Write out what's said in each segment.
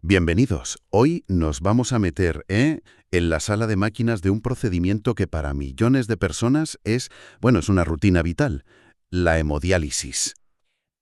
Bienvenidos. Hoy nos vamos a meter en la sala de máquinas de un procedimiento que para millones de personas es una rutina vital, la hemodiálisis.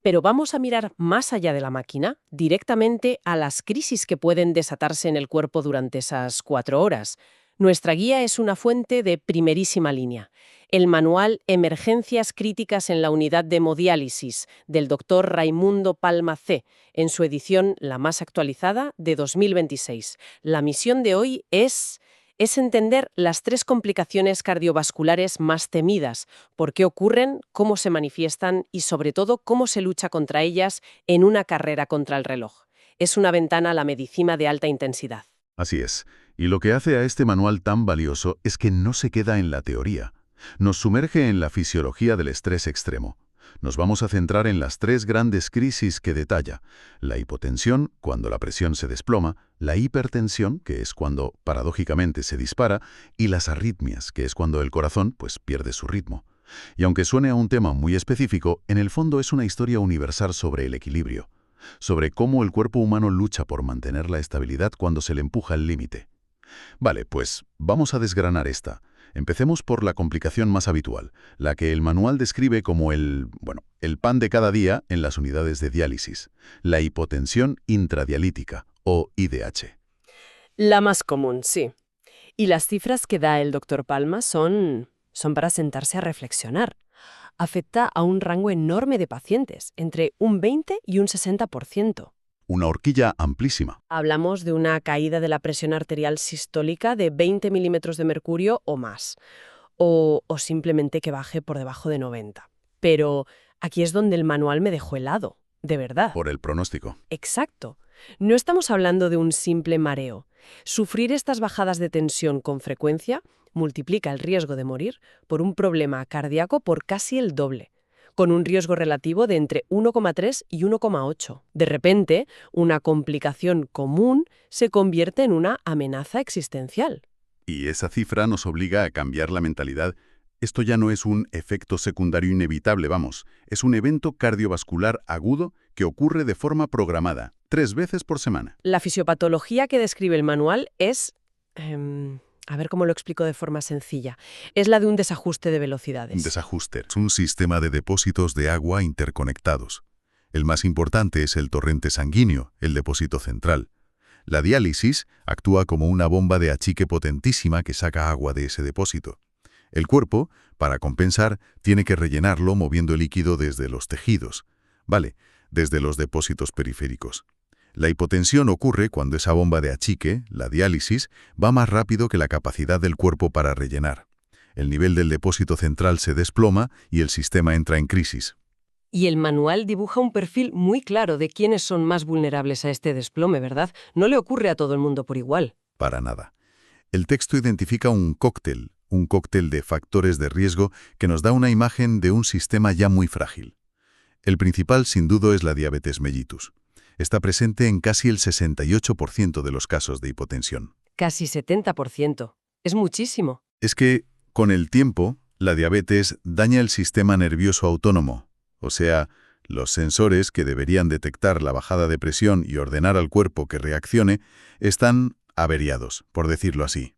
Pero vamos a mirar más allá de la máquina, directamente a las crisis que pueden desatarse en el cuerpo durante esas 4 horas. Nuestra guía es una fuente de primerísima línea. El manual Emergencias críticas en la unidad de hemodiálisis del doctor Raimundo Palma C., en su edición la más actualizada de 2026. La misión de hoy es entender las 3 complicaciones cardiovasculares más temidas, por qué ocurren, cómo se manifiestan y, sobre todo, cómo se lucha contra ellas en una carrera contra el reloj. Es una ventana a la medicina de alta intensidad. Así es. Y lo que hace a este manual tan valioso es que no se queda en la teoría. Nos sumerge en la fisiología del estrés extremo. Nos vamos a centrar en las 3 grandes crisis que detalla: la hipotensión, cuando la presión se desploma; la hipertensión, que es cuando, paradójicamente, se dispara; y las arritmias, que es cuando el corazón, pierde su ritmo. Y aunque suene a un tema muy específico, en el fondo es una historia universal sobre el equilibrio, sobre cómo el cuerpo humano lucha por mantener la estabilidad cuando se le empuja al límite. Vale, pues vamos a desgranar esta. Empecemos por la complicación más habitual, la que el manual describe como el pan de cada día en las unidades de diálisis: la hipotensión intradialítica, o IDH. La más común, sí. Y las cifras que da el doctor Palma son para sentarse a reflexionar. Afecta a un rango enorme de pacientes, entre un 20 y un 60%. Una horquilla amplísima. Hablamos de una caída de la presión arterial sistólica de 20 milímetros de mercurio o más, o simplemente que baje por debajo de 90. Pero aquí es donde el manual me dejó helado, de verdad. Por el pronóstico. Exacto. No estamos hablando de un simple mareo. Sufrir estas bajadas de tensión con frecuencia multiplica el riesgo de morir por un problema cardíaco por casi el doble, con un riesgo relativo de entre 1,3 y 1,8. De repente, una complicación común se convierte en una amenaza existencial. Y esa cifra nos obliga a cambiar la mentalidad. Esto ya no es un efecto secundario inevitable, es un evento cardiovascular agudo que ocurre de forma programada, 3 veces por semana. La fisiopatología que describe el manual es... a ver cómo lo explico de forma sencilla. Es la de un desajuste de velocidades. Un desajuste. Es un sistema de depósitos de agua interconectados. El más importante es el torrente sanguíneo, el depósito central. La diálisis actúa como una bomba de achique potentísima que saca agua de ese depósito. El cuerpo, para compensar, tiene que rellenarlo moviendo líquido desde los tejidos, desde los depósitos periféricos. La hipotensión ocurre cuando esa bomba de achique, la diálisis, va más rápido que la capacidad del cuerpo para rellenar. El nivel del depósito central se desploma y el sistema entra en crisis. Y el manual dibuja un perfil muy claro de quiénes son más vulnerables a este desplome, ¿verdad? No le ocurre a todo el mundo por igual. Para nada. El texto identifica un cóctel de factores de riesgo que nos da una imagen de un sistema ya muy frágil. El principal, sin duda, es la diabetes mellitus. Está presente en casi el 68% de los casos de hipotensión. Casi 70%. Es muchísimo. Es que, con el tiempo, la diabetes daña el sistema nervioso autónomo, o sea, los sensores que deberían detectar la bajada de presión y ordenar al cuerpo que reaccione, están averiados, por decirlo así.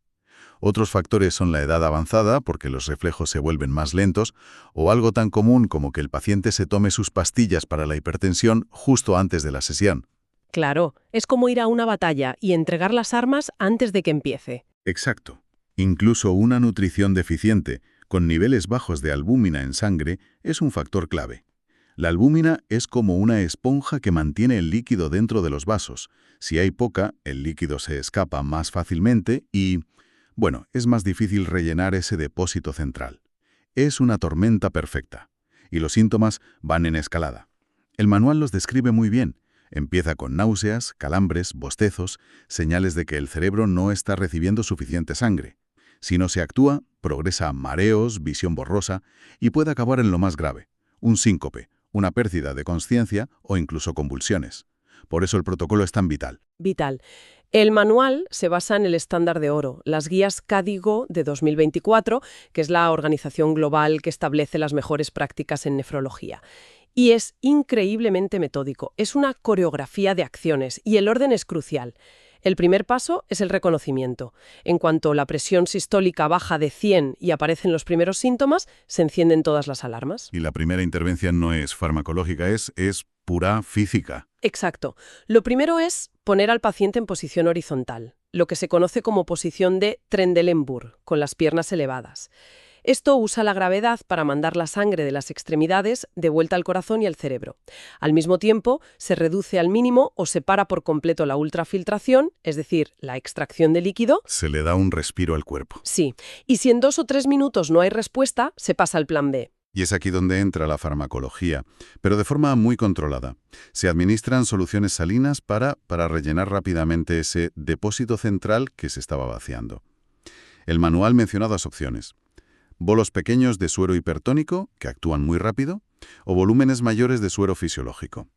Otros factores son la edad avanzada, porque los reflejos se vuelven más lentos, o algo tan común como que el paciente se tome sus pastillas para la hipertensión justo antes de la sesión. Claro, es como ir a una batalla y entregar las armas antes de que empiece. Exacto. Incluso una nutrición deficiente, con niveles bajos de albúmina en sangre, es un factor clave. La albúmina es como una esponja que mantiene el líquido dentro de los vasos. Si hay poca, el líquido se escapa más fácilmente y... es más difícil rellenar ese depósito central. Es una tormenta perfecta. Y los síntomas van en escalada. El manual los describe muy bien. Empieza con náuseas, calambres, bostezos, señales de que el cerebro no está recibiendo suficiente sangre. Si no se actúa, progresa a mareos, visión borrosa y puede acabar en lo más grave: un síncope, una pérdida de consciencia o incluso convulsiones. Por eso el protocolo es tan vital. Vital. El manual se basa en el estándar de oro, las guías KDIGO de 2024, que es la organización global que establece las mejores prácticas en nefrología. Y es increíblemente metódico. Es una coreografía de acciones y el orden es crucial. El primer paso es el reconocimiento. En cuanto la presión sistólica baja de 100 y aparecen los primeros síntomas, se encienden todas las alarmas. Y la primera intervención no es farmacológica, es pura física. Exacto. Lo primero es poner al paciente en posición horizontal, lo que se conoce como posición de Trendelenburg, con las piernas elevadas. Esto usa la gravedad para mandar la sangre de las extremidades de vuelta al corazón y al cerebro. Al mismo tiempo, se reduce al mínimo o se para por completo la ultrafiltración, es decir, la extracción de líquido. Se le da un respiro al cuerpo. Sí. Y si en 2 o 3 minutos no hay respuesta, se pasa al plan B. Y es aquí donde entra la farmacología, pero de forma muy controlada. Se administran soluciones salinas para rellenar rápidamente ese depósito central que se estaba vaciando. El manual menciona 2 opciones: bolos pequeños de suero hipertónico, que actúan muy rápido, o volúmenes mayores de suero fisiológico.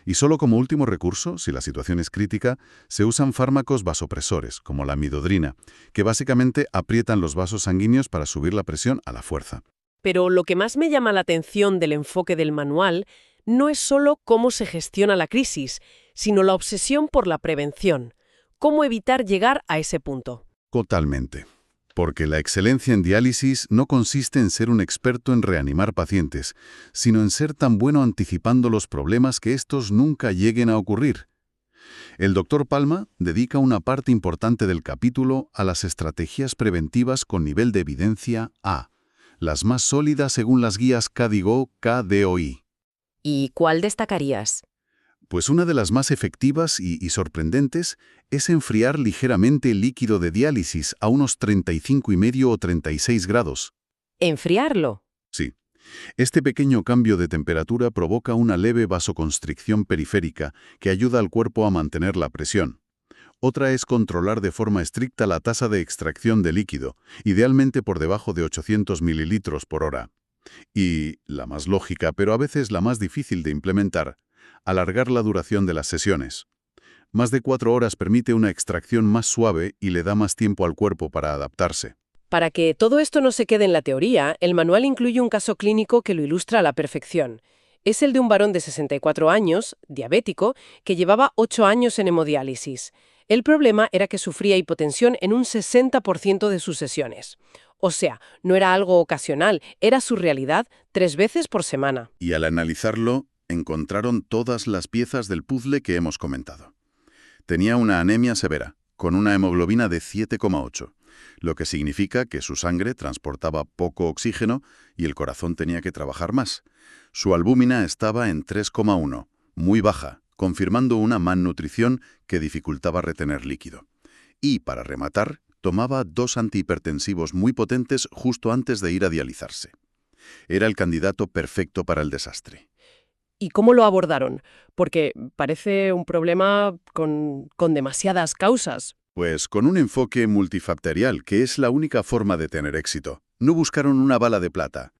Y solo como último recurso, si la situación es crítica, se usan fármacos vasopresores, como la midodrina, que básicamente aprietan los vasos sanguíneos para subir la presión a la fuerza. Pero lo que más me llama la atención del enfoque del manual no es solo cómo se gestiona la crisis, sino la obsesión por la prevención. Cómo evitar llegar a ese punto. Totalmente. Porque la excelencia en diálisis no consiste en ser un experto en reanimar pacientes, sino en ser tan bueno anticipando los problemas que estos nunca lleguen a ocurrir. El Dr. Palma dedica una parte importante del capítulo a las estrategias preventivas con nivel de evidencia A, las más sólidas según las guías KDIGO-KDOI. ¿Y cuál destacarías? Pues una de las más efectivas y sorprendentes es enfriar ligeramente el líquido de diálisis a unos 35,5 o 36 grados. ¿Enfriarlo? Sí. Este pequeño cambio de temperatura provoca una leve vasoconstricción periférica que ayuda al cuerpo a mantener la presión. Otra es controlar de forma estricta la tasa de extracción de líquido, idealmente por debajo de 800 mililitros por hora. Y, la más lógica, pero a veces la más difícil de implementar, alargar la duración de las sesiones. Más de 4 horas permite una extracción más suave y le da más tiempo al cuerpo para adaptarse. Para que todo esto no se quede en la teoría, el manual incluye un caso clínico que lo ilustra a la perfección. Es el de un varón de 64 años, diabético, que llevaba 8 años en hemodiálisis. El problema era que sufría hipotensión en un 60% de sus sesiones. O sea, no era algo ocasional, era su realidad 3 veces por semana. Y al analizarlo, encontraron todas las piezas del puzzle que hemos comentado. Tenía una anemia severa, con una hemoglobina de 7,8, lo que significa que su sangre transportaba poco oxígeno y el corazón tenía que trabajar más. Su albúmina estaba en 3,1, muy baja, confirmando una malnutrición que dificultaba retener líquido. Y, para rematar, tomaba 2 antihipertensivos muy potentes justo antes de ir a dializarse. Era el candidato perfecto para el desastre. ¿Y cómo lo abordaron? Porque parece un problema con demasiadas causas. Pues con un enfoque multifactorial, que es la única forma de tener éxito. No buscaron una bala de plata.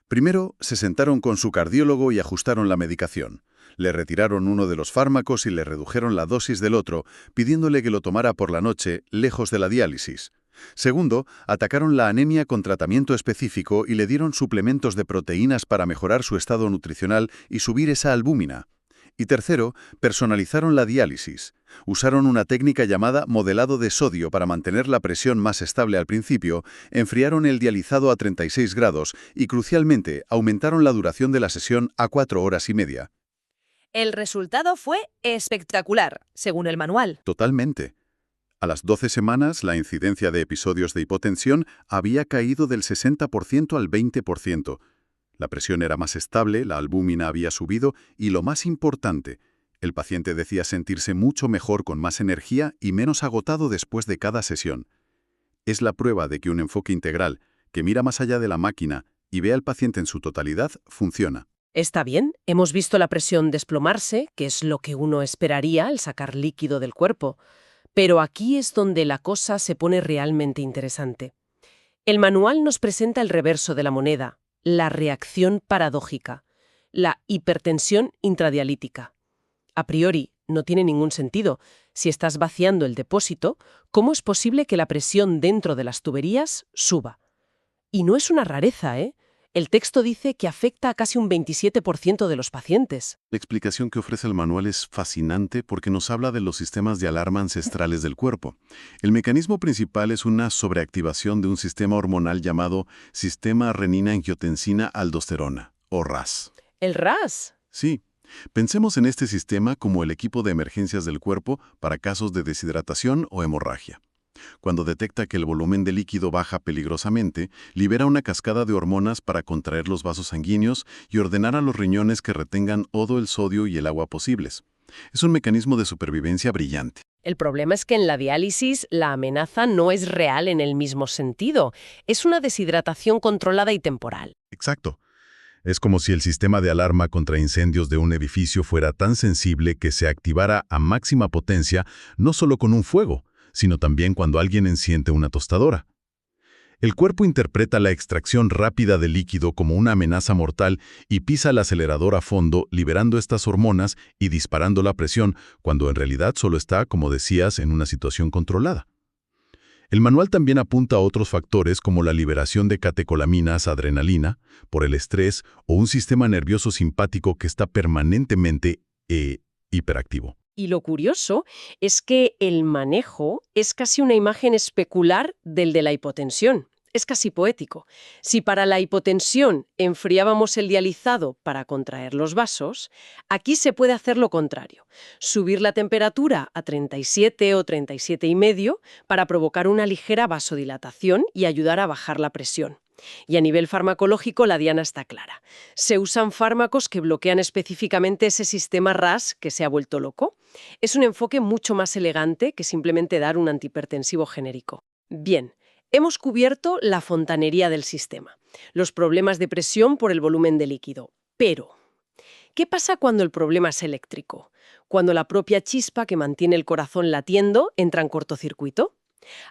Primero, se sentaron con su cardiólogo y ajustaron la medicación. Le retiraron uno de los fármacos y le redujeron la dosis del otro, pidiéndole que lo tomara por la noche, lejos de la diálisis. Segundo, atacaron la anemia con tratamiento específico y le dieron suplementos de proteínas para mejorar su estado nutricional y subir esa albúmina. Y tercero, personalizaron la diálisis. Usaron una técnica llamada modelado de sodio para mantener la presión más estable al principio, enfriaron el dializado a 36 grados y, crucialmente, aumentaron la duración de la sesión a 4 horas y media. El resultado fue espectacular, según el manual. Totalmente. A las 12 semanas, la incidencia de episodios de hipotensión había caído del 60% al 20%. La presión era más estable, la albúmina había subido y, lo más importante, el paciente decía sentirse mucho mejor, con más energía y menos agotado después de cada sesión. Es la prueba de que un enfoque integral, que mira más allá de la máquina y ve al paciente en su totalidad, funciona. Está bien, hemos visto la presión desplomarse, que es lo que uno esperaría al sacar líquido del cuerpo. Pero aquí es donde la cosa se pone realmente interesante. El manual nos presenta el reverso de la moneda, la reacción paradójica, la hipertensión intradialítica. A priori, no tiene ningún sentido. Si estás vaciando el depósito, ¿cómo es posible que la presión dentro de las tuberías suba? Y no es una rareza, ¿eh? El texto dice que afecta a casi un 27% de los pacientes. La explicación que ofrece el manual es fascinante porque nos habla de los sistemas de alarma ancestrales del cuerpo. El mecanismo principal es una sobreactivación de un sistema hormonal llamado sistema renina-angiotensina-aldosterona, o RAS. ¿El RAS? Sí, pensemos en este sistema como el equipo de emergencias del cuerpo para casos de deshidratación o hemorragia. Cuando detecta que el volumen de líquido baja peligrosamente, libera una cascada de hormonas para contraer los vasos sanguíneos y ordenar a los riñones que retengan todo el sodio y el agua posibles. Es un mecanismo de supervivencia brillante. El problema es que en la diálisis la amenaza no es real en el mismo sentido. Es una deshidratación controlada y temporal. Exacto. Es como si el sistema de alarma contra incendios de un edificio fuera tan sensible que se activara a máxima potencia no solo con un fuego, sino también cuando alguien enciende una tostadora. El cuerpo interpreta la extracción rápida de líquido como una amenaza mortal y pisa el acelerador a fondo, liberando estas hormonas y disparando la presión, cuando en realidad solo está, como decías, en una situación controlada. El manual también apunta a otros factores como la liberación de catecolaminas, adrenalina, por el estrés o un sistema nervioso simpático que está permanentemente hiperactivo. Y lo curioso es que el manejo es casi una imagen especular del de la hipotensión. Es casi poético. Si para la hipotensión enfriábamos el dializado para contraer los vasos, aquí se puede hacer lo contrario. Subir la temperatura a 37 o 37,5 para provocar una ligera vasodilatación y ayudar a bajar la presión. Y a nivel farmacológico la diana está clara. Se usan fármacos que bloquean específicamente ese sistema RAS que se ha vuelto loco. Es un enfoque mucho más elegante que simplemente dar un antihipertensivo genérico. Bien, hemos cubierto la fontanería del sistema, los problemas de presión por el volumen de líquido. Pero, ¿qué pasa cuando el problema es eléctrico? Cuando la propia chispa que mantiene el corazón latiendo entra en cortocircuito.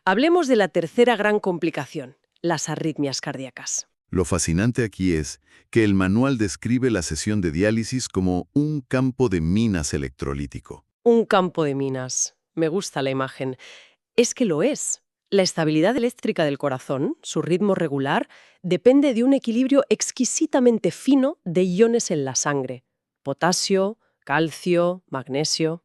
Hablemos de la tercera gran complicación: las arritmias cardíacas. Lo fascinante aquí es que el manual describe la sesión de diálisis como un campo de minas electrolítico. Un campo de minas. Me gusta la imagen. Es que lo es. La estabilidad eléctrica del corazón, su ritmo regular, depende de un equilibrio exquisitamente fino de iones en la sangre: potasio, calcio, magnesio.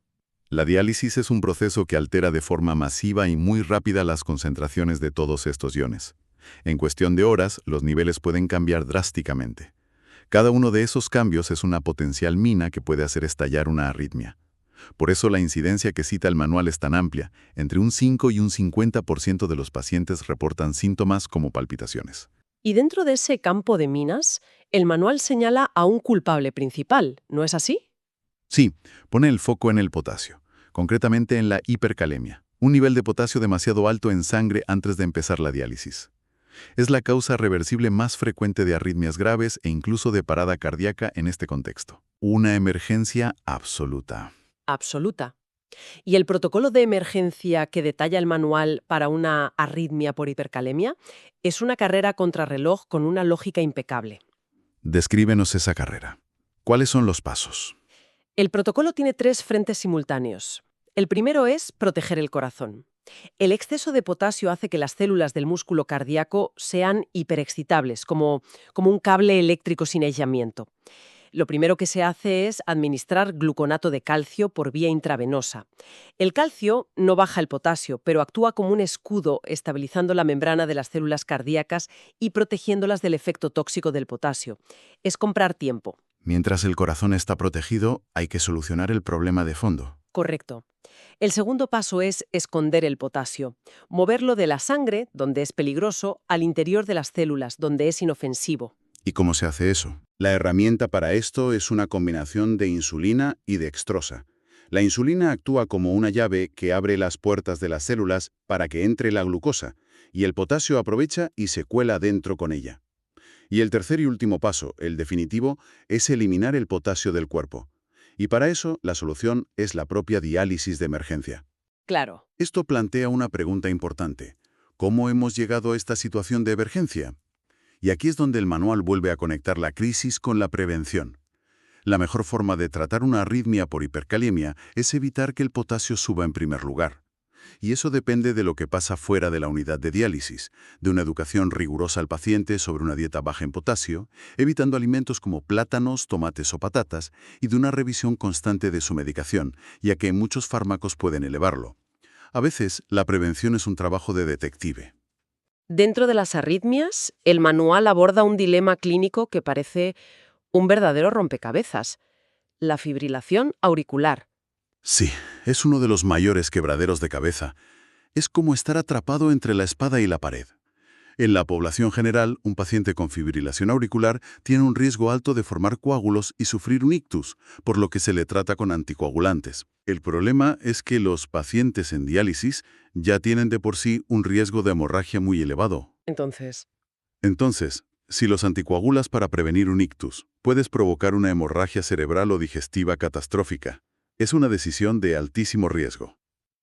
La diálisis es un proceso que altera de forma masiva y muy rápida las concentraciones de todos estos iones. En cuestión de horas, los niveles pueden cambiar drásticamente. Cada uno de esos cambios es una potencial mina que puede hacer estallar una arritmia. Por eso la incidencia que cita el manual es tan amplia. Entre un 5 y un 50% de los pacientes reportan síntomas como palpitaciones. Y dentro de ese campo de minas, el manual señala a un culpable principal, ¿no es así? Sí, pone el foco en el potasio, concretamente en la hipercalemia, un nivel de potasio demasiado alto en sangre antes de empezar la diálisis. Es la causa reversible más frecuente de arritmias graves e incluso de parada cardíaca en este contexto. Una emergencia absoluta. Absoluta. ¿Y el protocolo de emergencia que detalla el manual para una arritmia por hipercalemia? Es una carrera contrarreloj con una lógica impecable. Descríbenos esa carrera. ¿Cuáles son los pasos? El protocolo tiene 3 frentes simultáneos. El primero es proteger el corazón. El exceso de potasio hace que las células del músculo cardíaco sean hiperexcitables, como un cable eléctrico sin aislamiento. Lo primero que se hace es administrar gluconato de calcio por vía intravenosa. El calcio no baja el potasio, pero actúa como un escudo estabilizando la membrana de las células cardíacas y protegiéndolas del efecto tóxico del potasio. Es comprar tiempo. Mientras el corazón está protegido, hay que solucionar el problema de fondo. Correcto. El segundo paso es esconder el potasio, moverlo de la sangre, donde es peligroso, al interior de las células, donde es inofensivo. ¿Y cómo se hace eso? La herramienta para esto es una combinación de insulina y dextrosa. La insulina actúa como una llave que abre las puertas de las células para que entre la glucosa, y el potasio aprovecha y se cuela dentro con ella. Y el tercer y último paso, el definitivo, es eliminar el potasio del cuerpo. Y para eso, la solución es la propia diálisis de emergencia. Claro. Esto plantea una pregunta importante. ¿Cómo hemos llegado a esta situación de emergencia? Y aquí es donde el manual vuelve a conectar la crisis con la prevención. La mejor forma de tratar una arritmia por hipercalemia es evitar que el potasio suba en primer lugar. Y eso depende de lo que pasa fuera de la unidad de diálisis, de una educación rigurosa al paciente sobre una dieta baja en potasio, evitando alimentos como plátanos, tomates o patatas, y de una revisión constante de su medicación, ya que muchos fármacos pueden elevarlo. A veces, la prevención es un trabajo de detective. Dentro de las arritmias, el manual aborda un dilema clínico que parece un verdadero rompecabezas: la fibrilación auricular. Sí, es uno de los mayores quebraderos de cabeza. Es como estar atrapado entre la espada y la pared. En la población general, un paciente con fibrilación auricular tiene un riesgo alto de formar coágulos y sufrir un ictus, por lo que se le trata con anticoagulantes. El problema es que los pacientes en diálisis ya tienen de por sí un riesgo de hemorragia muy elevado. Entonces, si los anticoagulas para prevenir un ictus, puedes provocar una hemorragia cerebral o digestiva catastrófica. Es una decisión de altísimo riesgo.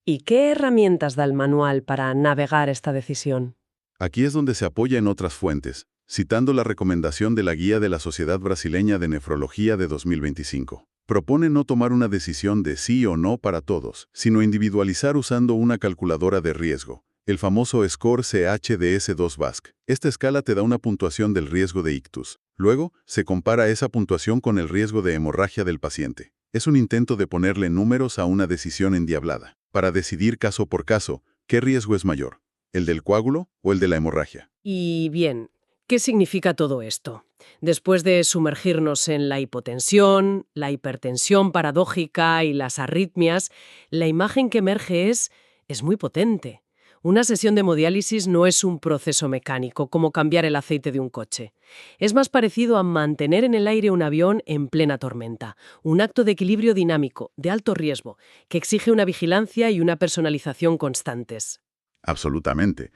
¿Y qué herramientas da el manual para navegar esta decisión? Aquí es donde se apoya en otras fuentes, citando la recomendación de la Guía de la Sociedad Brasileña de Nefrología de 2025. Propone no tomar una decisión de sí o no para todos, sino individualizar usando una calculadora de riesgo, el famoso Score CHDS2-VASC. Esta escala te da una puntuación del riesgo de ictus. Luego, se compara esa puntuación con el riesgo de hemorragia del paciente. Es un intento de ponerle números a una decisión endiablada, para decidir caso por caso qué riesgo es mayor, ¿el del coágulo o el de la hemorragia? Y bien, ¿qué significa todo esto? Después de sumergirnos en la hipotensión, la hipertensión paradójica y las arritmias, la imagen que emerge es muy potente. Una sesión de hemodiálisis no es un proceso mecánico, como cambiar el aceite de un coche. Es más parecido a mantener en el aire un avión en plena tormenta, un acto de equilibrio dinámico, de alto riesgo, que exige una vigilancia y una personalización constantes. Absolutamente.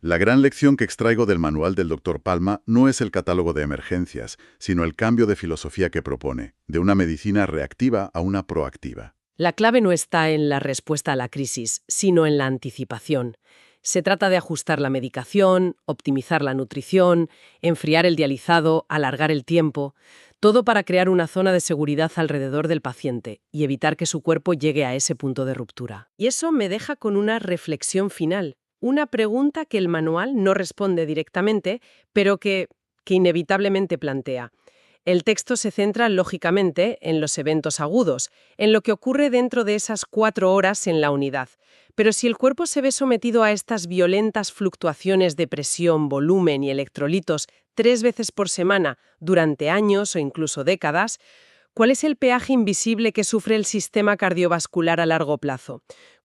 La gran lección que extraigo del manual del Dr. Palma no es el catálogo de emergencias, sino el cambio de filosofía que propone, de una medicina reactiva a una proactiva. La clave no está en la respuesta a la crisis, sino en la anticipación. Se trata de ajustar la medicación, optimizar la nutrición, enfriar el dializado, alargar el tiempo, todo para crear una zona de seguridad alrededor del paciente y evitar que su cuerpo llegue a ese punto de ruptura. Y eso me deja con una reflexión final, una pregunta que el manual no responde directamente, pero que inevitablemente plantea. El texto se centra, lógicamente, en los eventos agudos, en lo que ocurre dentro de esas 4 horas en la unidad. Pero si el cuerpo se ve sometido a estas violentas fluctuaciones de presión, volumen y electrolitos 3 veces por semana durante años o incluso décadas, ¿cuál es el peaje invisible que sufre el sistema cardiovascular a largo plazo?